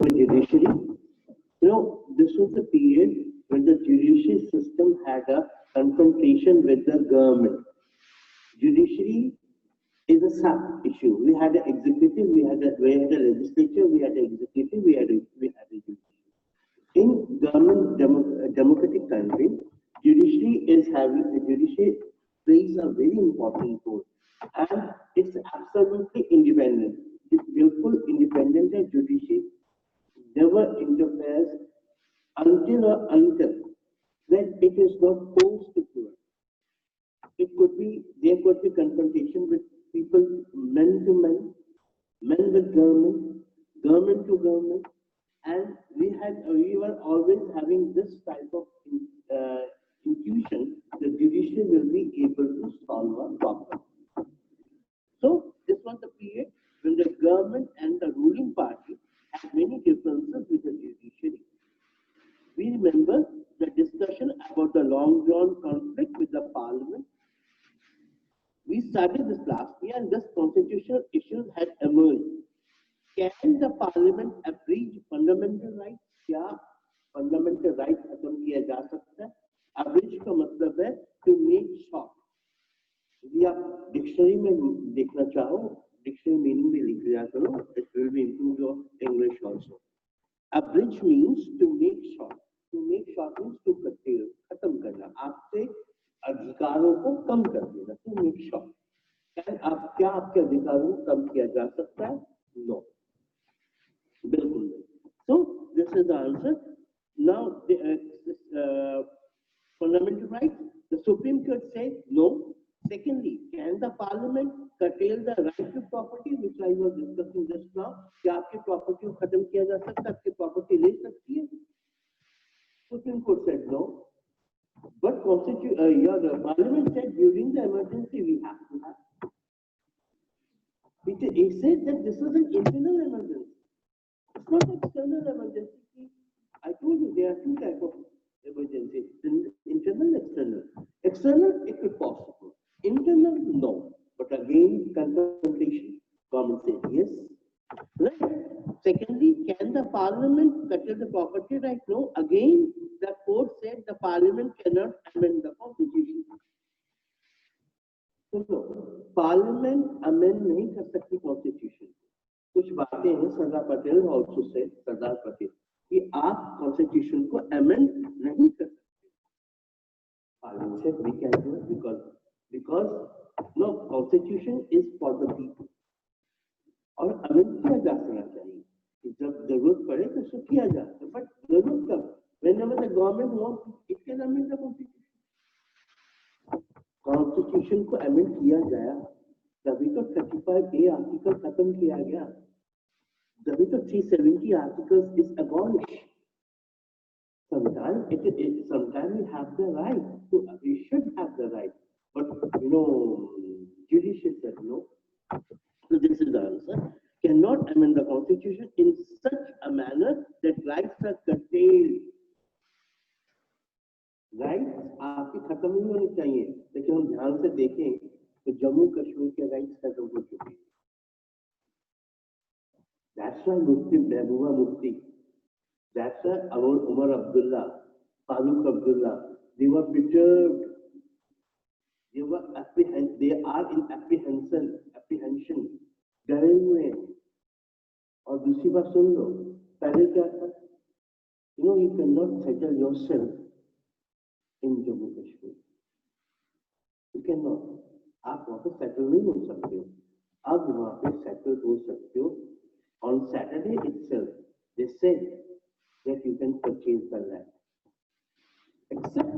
the judiciary. This was the period when the judicial system had a confrontation with the government. Judiciary is a sub issue. We had an executive, we had a legislature, we had an executive, we had a judiciary. In democratic country, judiciary plays a very important role, and it's absolutely independent. It's full independent, and judiciary never interferes until that it is not forced to do it. There could be confrontation with people, men to men, men with government, government to government, and we were always having this type of intuition that judiciary will be able to solve a problem. So this was the period when the government and the ruling party had many differences with the judiciary. We remember the discussion about the long-drawn conflict with the parliament. We started this last year, and this constitutional issues had emerged. Can the parliament abridge fundamental rights? क्या fundamental rights खत्म किया जा सकता है? Abridge का मतलब है to make short. यदि आप डिक्शनरी में देखना चाहो, डिक्शनरी मीनिंग में लिख लिया करो, it will be improve your English also. Abridge means to make short. To make short means to curtail, खत्म करना, आपसे अधिकारों को कम कर देना. To make short. क्या आपके अधिकारों को कम किया जा सकता है? No. बिल्कुल नहीं. So this is the answer. Now the fundamental rights, the Supreme Court said no. Secondly, can the Parliament curtail the right to property, which I was discussing just now? क्या आपकी property को खत्म किया जा सकता है? आपकी property ले सकती है? Supreme Court said no. But the Parliament said during the emergency we have to have. It said that this is an internal emergency. It's not external emergency. I told you there are two types of emergency: internal, external. External, it is possible. Internal, no. But again, confrontation. Government said yes. Right. Secondly, can the Parliament curtail the property right? No. Again, the court said the Parliament cannot amend the Constitution. So no, Parliament amend नहीं कर सकती Constitution. कुछ बातें हैं, Sardar Patel also said, Sardar Patel, कि आप Constitution को amend नहीं कर सकते. Parliament said we can do it because no, Constitution is for the people. और amend किया जा सकना चाहिए. जब जरूरत पड़े तो उसको किया जा सकता है. But जरूरत कब? Whenever the government wants, it can amend the Constitution. Constitution को amend किया गया, तभी तो 35A आर्टिकल खत्म किया गया, तभी तो 370 articles is abolished. Sometimes we have the right we should have the right, but judiciary said no. So this is the answer. Cannot amend the Constitution in such a manner that rights are curtailed. Rights आपकी खत्म नहीं होनी चाहिए, लेकिन हम ध्यान से देखें तो जम्मू कश्मीर के राइट्स खत्म हो चुके हैं. That's why Mufti Mehbooba Mufti, that's why Umar Abdullah, Farooq Abdullah, they were perturbed. They are in apprehension, डरे हुए हैं. और दूसरी बात सुन लो, पहले क्या था? You cannot settle yourself in Jammu Kashmir. You cannot. आप वहाँ पे settle नहीं हो सकते हो. अब वहाँ पे settle हो सकते हो. On Saturday itself, they said that you can purchase the land, except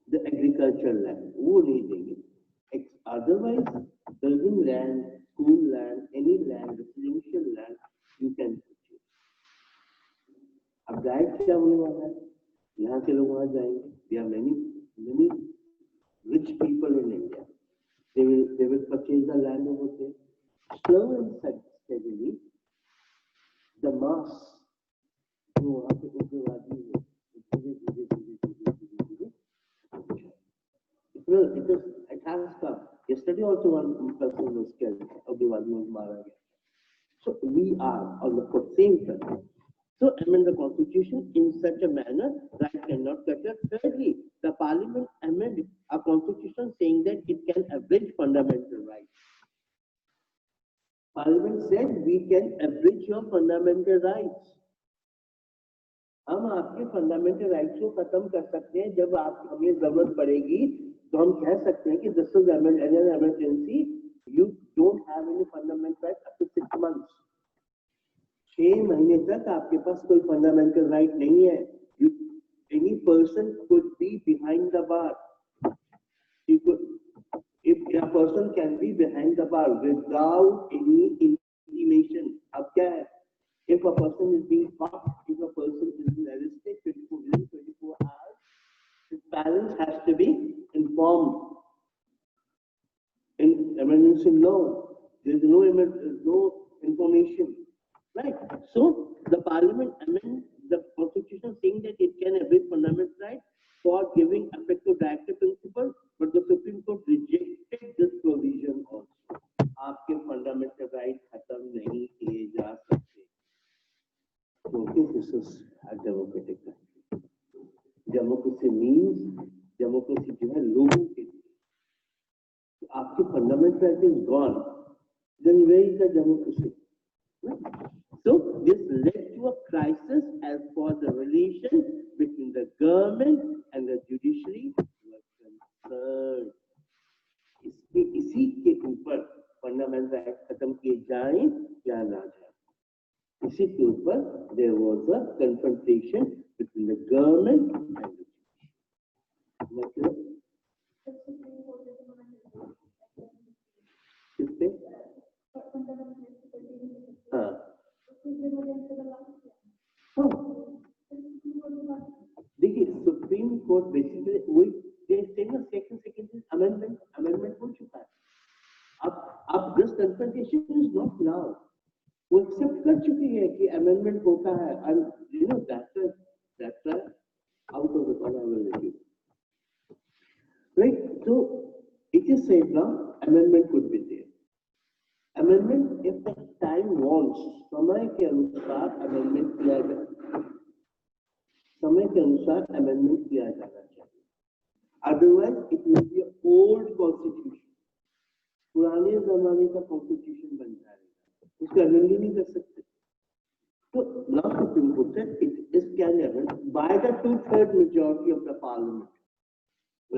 the agricultural land. वो नहीं देंगे. Otherwise, building land, school land, any land, residential land, you can purchase. अब गाइड क्या होने वाला है? यहाँ के लोग वहाँ जाएंगे. There are many rich people in India. They will purchase the land over there. Slow and steadily, the mass जो वहाँ पे उग्रवादी है, धीरे it has come. Yesterday also one person was killed. उग्रवादी was मारा गया. So we are on the same front. So amend the constitution in such a manner that cannot cut. Thirdly, the parliament amend a constitution saying that it can abridge fundamental rights. Parliament said we can abridge your fundamental rights. हम आपके fundamental rights को खत्म कर सकते हैं जब आप हमें जरूरत पड़ेगी तो हम कह सकते हैं कि this is an emergency you don't have any fundamental right up to 6 months 6 महीने तक आपके पास कोई फंडामेंटल राइट नहीं है any person could be behind the bar if a person can be behind the bar without any intimation अब क्या है if a person is being caught, if a person is being arrested within 24 hours, his parents has to be informed. In emergency law, there is no information, right? So the parliament amend the constitution saying that it can abridge fundamental rights for giving effect to directive principle, but the Supreme Court rejected this provision also. आपके fundamental rights खत्म नहीं किए जा सकते. Okay, this is a democratic country. Democracy means democracy जो है लोगों के लिए. आपकी fundamental right is gone, then where is the democracy? Right? So this led to a crisis as for the relation between the government and the judiciary was concerned. इसी के ऊपर fundamental right खत्म किए जाएं या ना जाएं. इसी के ऊपर there was a confrontation between the government and the judiciary. किससे? हाँ. देखिए सुप्रीम कोर्ट बेसिकली वही सेकंड अमेंडमेंट हो चुका है. अब this confrontation is not now. वो एक्सेप्ट कर चुकी है कि अमेंडमेंट होता है and you know that's out of the convention, right? So it is said now amendment could be there. Amendment if the time wants समय के अनुसार अमेंडमेंट किया जाए, समय के अनुसार अमेंडमेंट किया जाना चाहिए. Otherwise it will be old constitution, पुराने जमाने का कॉन्स्टिट्यूशन बन जाएगा. उसका अमेंड नहीं कर सकते. तो now Supreme Court said it is can amend by the 2/3 majority of the parliament,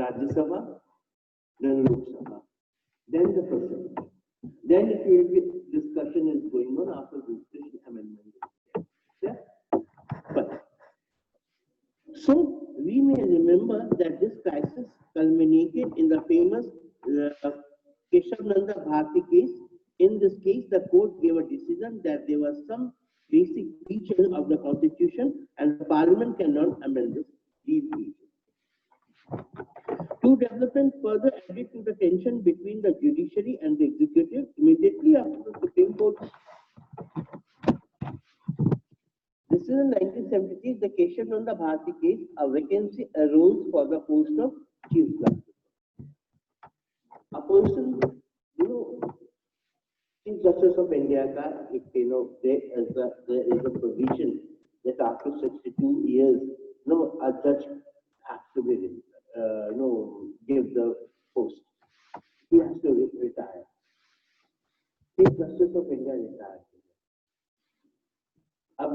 Rajya Sabha, then Lok Sabha, then the President. Then it will be discussion is going on after this amendment. Yeah? But so we may remember that this crisis culminated in the famous Keshav Nanda Bharti case. In this case, the court gave a decision that there was some basic features of the constitution and the parliament cannot amend these features. Two developments further added to the tension between the judiciary and the executive immediately after the Supreme Court. This is in 1973, the Keshav Nanda Bharti case, a vacancy arose for the post of Chief Justice. A person, you know, Chief Justice of India ka, you know, there is a provision that after 62 years, you know, a judge has to be, you know, give the post. He has to retire. Chief Justice of India retired. अब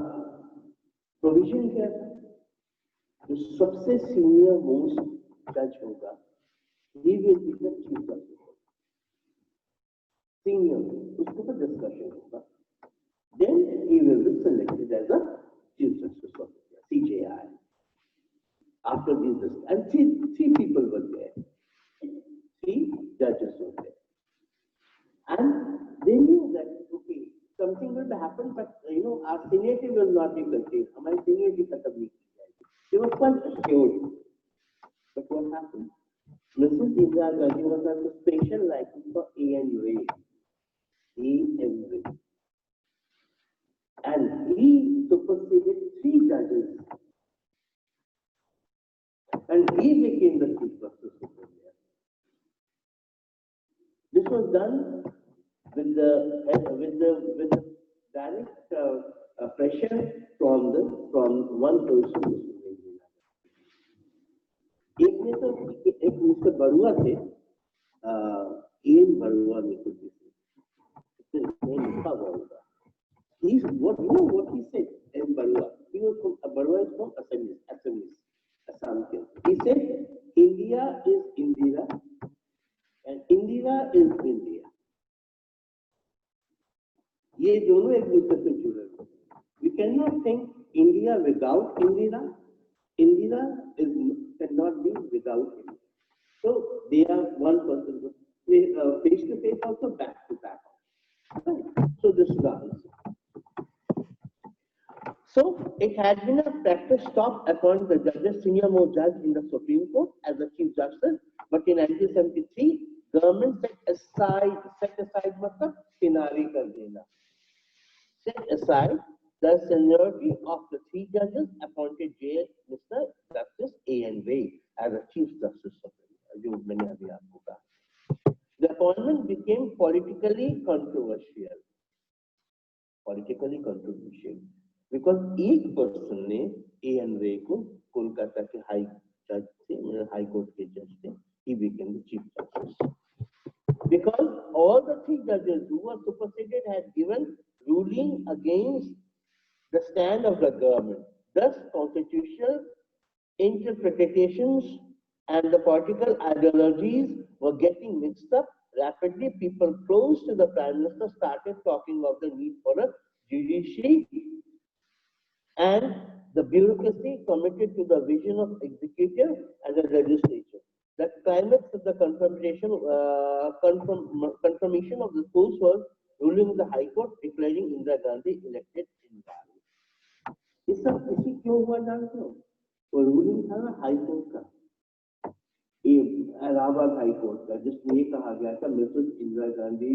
provision क्या है? जो सबसे senior most judge होगा, he will be the Chief Justice. Senior, उसके ऊपर discussion होगा. Then he will be selected as a Chief Justice of India, CJI. After this, and three people were there. 3 judges were there. And they knew that, okay, something will happen, but you know, our seniority will not be contained. हमारी seniority खत्म नहीं की जाएगी. They were quite assured. But what happened? Mrs. Indira Gandhi was on a special license for ANUA. And he superseded 3 judges. And he became the Chief Justice of India. This was done with the direct pressure from one person. एक ने तो एक mister Barua थे, N Barua में कुछ लिखा हुआ होगा. He's what you know what he said in Barua. He was from Barua is from Assam. He said India is Indira and Indira is India. ये दोनों एक दूसरे से जुड़े हुए. We cannot think India without Indira. Indira cannot be without India. So they are one person. Face to face, also back to back. So this is the answer. So it had been a practice stop upon the judges, senior most judge in the Supreme Court as the Chief Justice, but in 1973, government set aside matlab kinari kar dena. Set aside the seniority of the three judges appointed J. Mr. Justice A.N. Ray as the Chief Justice of India. The appointment became politically controversial. Because each person ने A.N. Ray को कोलकाता के high court के जज थे, he became the Chief Justice. Because all the three judges who were superseded had given ruling against the stand of the government. Thus, constitutional interpretations and the political ideologies were getting mixed up rapidly. People close to the Prime Minister started talking of the need for a judiciary and the bureaucracy committed to the vision of executive and the legislature. The climax of the confirmation of the post was ruling of the High Court declaring Indira Gandhi elected invalid. ये सब किसी क्यों हुआ जानते हो? वो ruling था ना हाई कोर्ट का, इलाहाबाद हाई कोर्ट का, जिसमें ये कहा गया था Mrs Indira Gandhi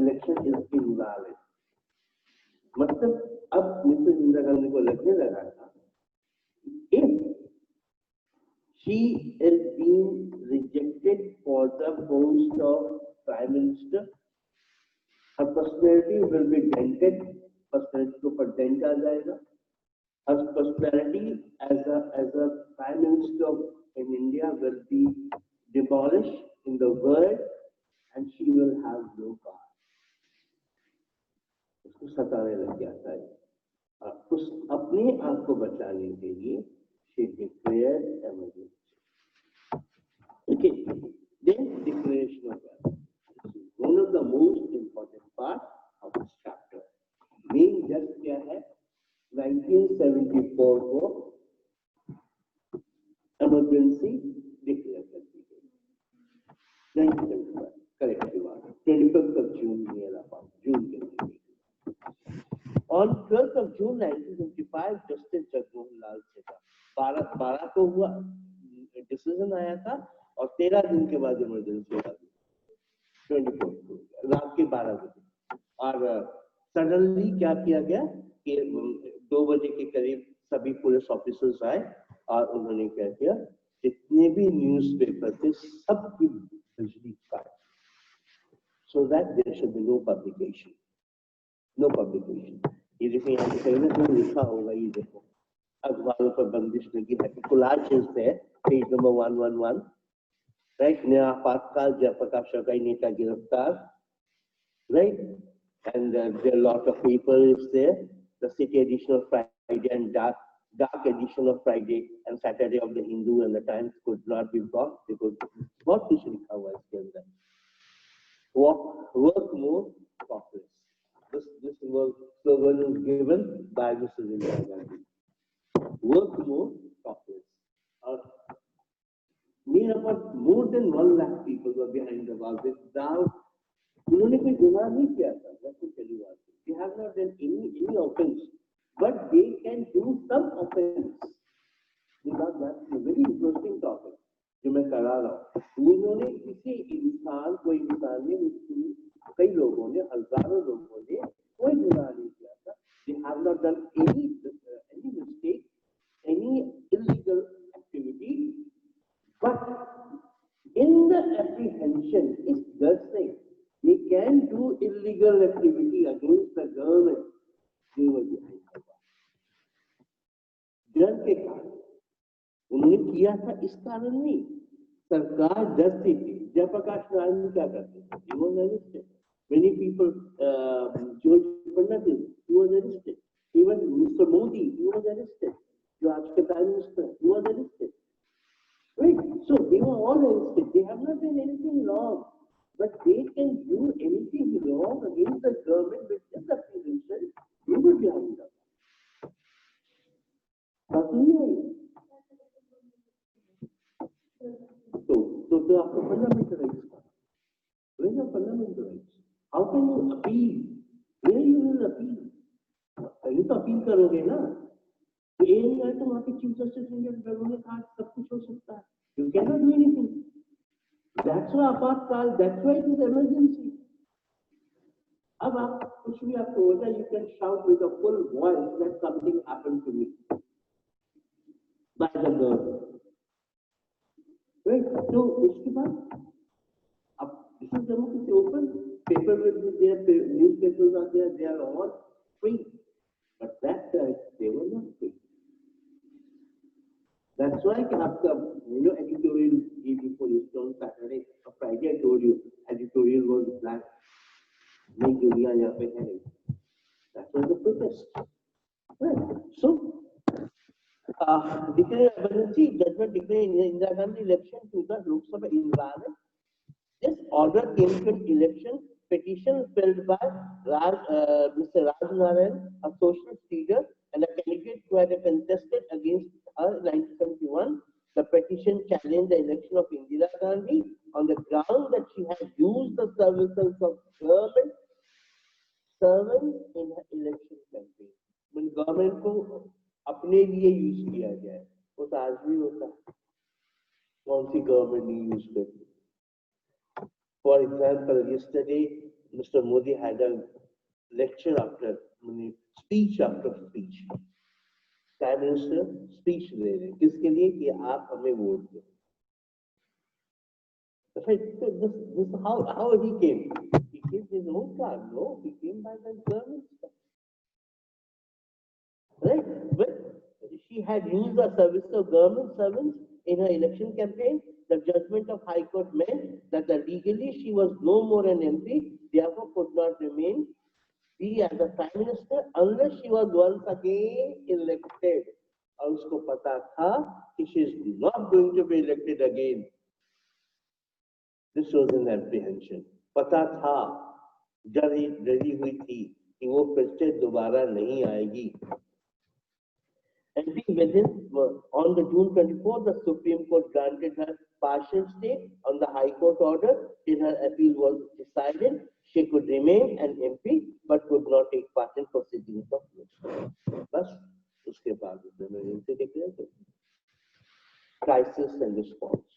election is invalid. मतलब अब मिसेस इंदिरा गांधी को लगने लगा था if she is being rejected for the post of Prime Minister, her personality will be dented. Personality को पर dent आ जाएगा. Her prosperity as a Prime Minister in India will be demolished in the world, and she will have no power. उसको सताने लग जाता है. उस अपने आप को बचाने के लिए she declared emergency. Okay, then declaration of war. This is one of the most important parts of this chapter. Main just क्या है? 1974 को emergency declare कर दी गई. 1975 corrective order. 25th of June near about June के लिए. On 12th of June 1955, Justice Jagmohan Lal Sehgal 12 को हुआ decision आया था और 13 दिन के बाद इमरजेंसी आ गई. 24 रात के 12 बजे. और सडनली क्या किया गया कि 2 बजे के करीब सभी पुलिस ऑफिसर्स आए और उन्होंने क्या किया, जितने भी न्यूज़पेपर थे सबकी बिजली काट, so that there should be no publication. ये देखिए यहाँ पे लिखा होगा, ये देखो अखबारों पर बंदिश लगी है. कोलाजेस है पेज नंबर 111, राइट. नया आपातकाल जयप्रकाश शर्मा नेता गिरफ्तार, right. And there are a lot of people there. The city edition of Friday and dark edition of Friday and Saturday of the Hindu and the Times could not be bought because what is लिखा हुआ इसके अंदर? Work more, talk less. This slogan is given by Mrs. Indira Gandhi. Work more, talk less. Near about more than 1 lakh people were behind the wall without. उन्होंने कोई गुनाह नहीं किया था. They have not done any offense, but they can do some offense. That's a very interesting topic जो मैं करा रहा हूँ. उन्होंने किसी इंसान ने कई लोगों ने, हजारों लोगों ने कोई गुनाह नहीं किया था. They have not done any mistake, any illegal activity, but in the apprehension, it does say they can do illegal activity against the government, they were behind the bar. डर के कारण उन्होंने किया था, इस कारण नहीं, सरकार डरती थी। जयप्रकाश नारायण क्या करते थे? He was arrested. Many people, George Fernandez, he was arrested. Even Mr. Modi, he was arrested. जो आज के Prime Minister, he was arrested. Right? So they were all arrested. They have not done anything wrong, but they can do anything wrong against the government with just a prevention. They will be behind them. So after fundamental rights, where are fundamental rights? How can you appeal? Where you will appeal? You तो appeal करोगे ना? ये नहीं है तो वहाँ पे chief justice Indian government ने कहा सब कुछ हो सकता है. You cannot do anything. That's why आपातकाल. That's why it is emergency. अब आप कुछ भी आपको हो जाए, you can shout with a full voice that something happened to me by the government. Right? So उसके बाद अब this is democracy open. Paper will be there, newspapers are there, they are all free. But that time they were not free. That's why आपका editorial day before yesterday on Saturday or Friday I told you editorial was black. नई दुनिया यहाँ पे है. That was the protest. Right? So declaring emergency, judgment declaring Indira Gandhi election to the Lok Sabha environment. This order came to an election petition filed by Mr. Raj Narayan, a socialist leader and a candidate who had contested against her in 1971. The petition challenged the election of Indira Gandhi on the ground that she had used the services of government servants in her election campaign. When government को अपने लिए use किया जाए, वो तो आज भी होता है. कौन सी गवर्नमेंट नहीं यूज करती? For example, yesterday Mr. Modi had a lecture after speech after speech. Prime Minister speech दे रहे, किसके लिए? कि आप हमें वोट दो. This how he came. He came his own car. No, he came by the government. Right? But she had used the service of government servants in her election campaign. The judgment of High Court meant that legally she was no more an MP, therefore could not be as a Prime Minister unless she was once again elected. और उसको पता था कि she is not going to be elected again. This was an apprehension. पता था, डरी हुई थी कि वो फिर से दोबारा नहीं आएगी. And within on the June 24th, the Supreme Court granted her partial stay on the High Court order till her appeal was decided. She could remain an MP but could not take part in proceedings of election. बस उसके बाद emergency declared कर दी. Crisis and response.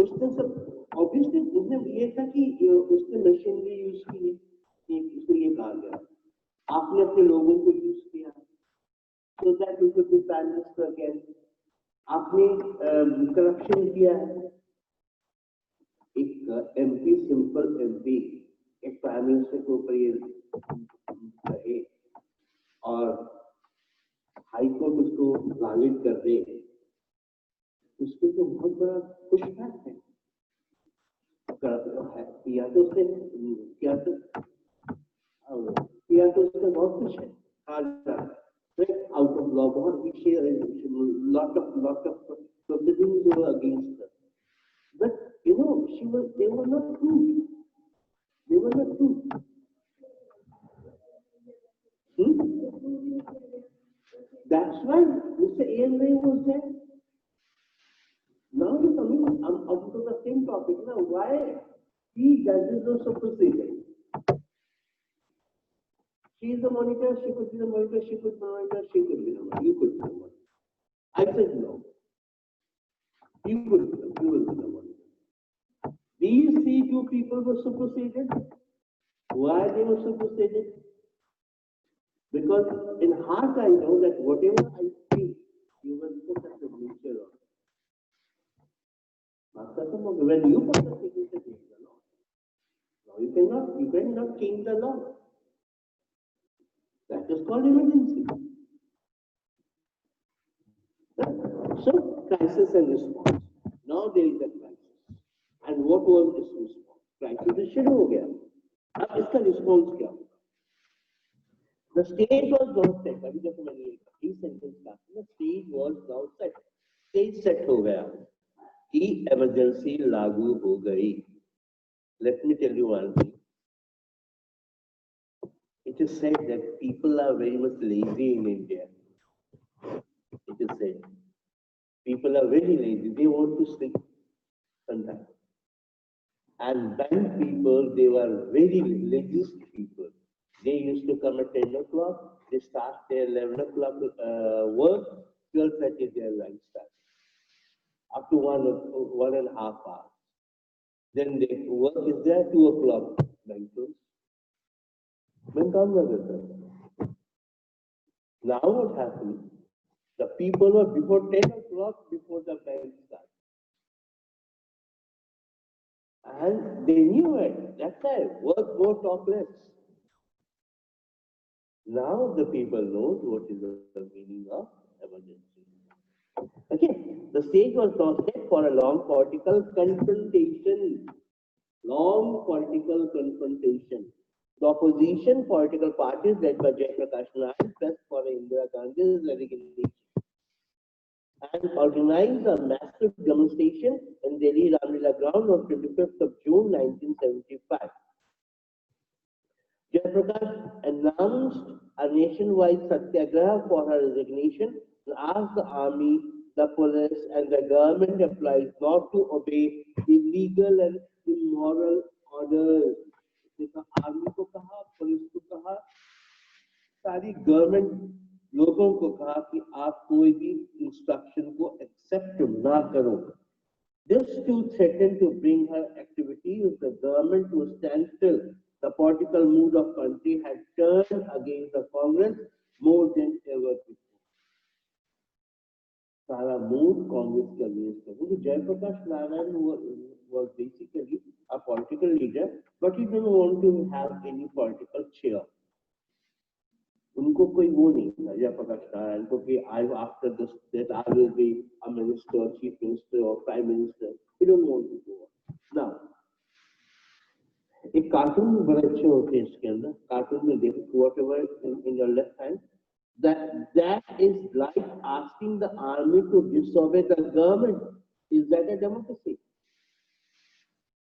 उसने सब obviously उसने ये था कि उसने मशीनरी यूज की है, उसको ये कहा गया आपने अपने लोगों को यूज किया so that you could be prime minister again. आपने करप्शन किया है. एक एमपी सिंपल एमपी एक प्राइम मिनिस्टर के ऊपर ये रहे और हाई कोर्ट उसको वैलिड कर दे, उसको तो बहुत बड़ा पुशबैक है. किया तो उसने उसका बहुत कुछ है. Out of law, बहुत lot of proceedings were against her. But they were not true. They were not true. That's why Mr. A.N. Ray was there. Now you're coming up to the same topic. Now, why he judges are superseded? She is the monitor, she could be the monitor, she could be the monitor, she could be the monitor, you could be the monitor. I said no. You will be the monitor. These two people were superseded. Why they were superseded? Because in heart I know that whatever I speak, you will put a signature on. When you put a signature, change the law. Now you cannot change the law. That is called emergency. So, crisis and response. Now there is a crisis. And what was this response? Crisis is शुरू हो गया. अब इसका response क्या होगा? The stage was now set. अभी जैसे मैंने ये sentence कहा, the stage was now set. Stage set हो गया. कि emergency लागू हो गई. Let me tell you one thing. It is said that people are very much lazy in India. It is said. People are very lazy. They want to sleep sometimes. And bank people, they were very lazy people. They used to come at 10 o'clock. They start their 11 o'clock work. 12:30 their lunch start. Up to 1.5 hours. Then the work is there 2 o'clock. Bank close. Now what happened? The people were before 10 o'clock before the bank started. And they knew it. That's why work more, talk less. Now the people know what is the meaning of emergency. Okay, the stage was now set for a long political confrontation. Long political confrontation. The opposition political parties led by Jayaprakash Nayak pressed for Indira Gandhi's resignation and organized a massive demonstration in Delhi Ramlila ground on 25th of June 1975. Jayaprakash announced a nationwide satyagraha for her resignation and asked the army, the police, and the government employees not to obey illegal and immoral orders. Army को कहा, police को कहा, सारी government लोगों को कहा कि आप कोई भी इंस्ट्रक्शन को एक्सेप्ट ना करो. This to threaten to bring her activities, the government to stand still. The political mood of country had turned against the Congress more than ever before. सारा mood कांग्रेस के अगेंस्ट है, क्योंकि Jayaprakash Narayan was basically a political leader, but he didn't want to have any political chair. उनको कोई वो नहीं था जयप्रकाश नारायण को कि after this that I will be a minister, chief minister or prime minister. He don't want to go on. Now, एक cartoon बड़े अच्छे होते हैं इसके अंदर. कार्टून में देखो whatever in your left hand, that is like asking the army to disobey the government. Is that a democracy?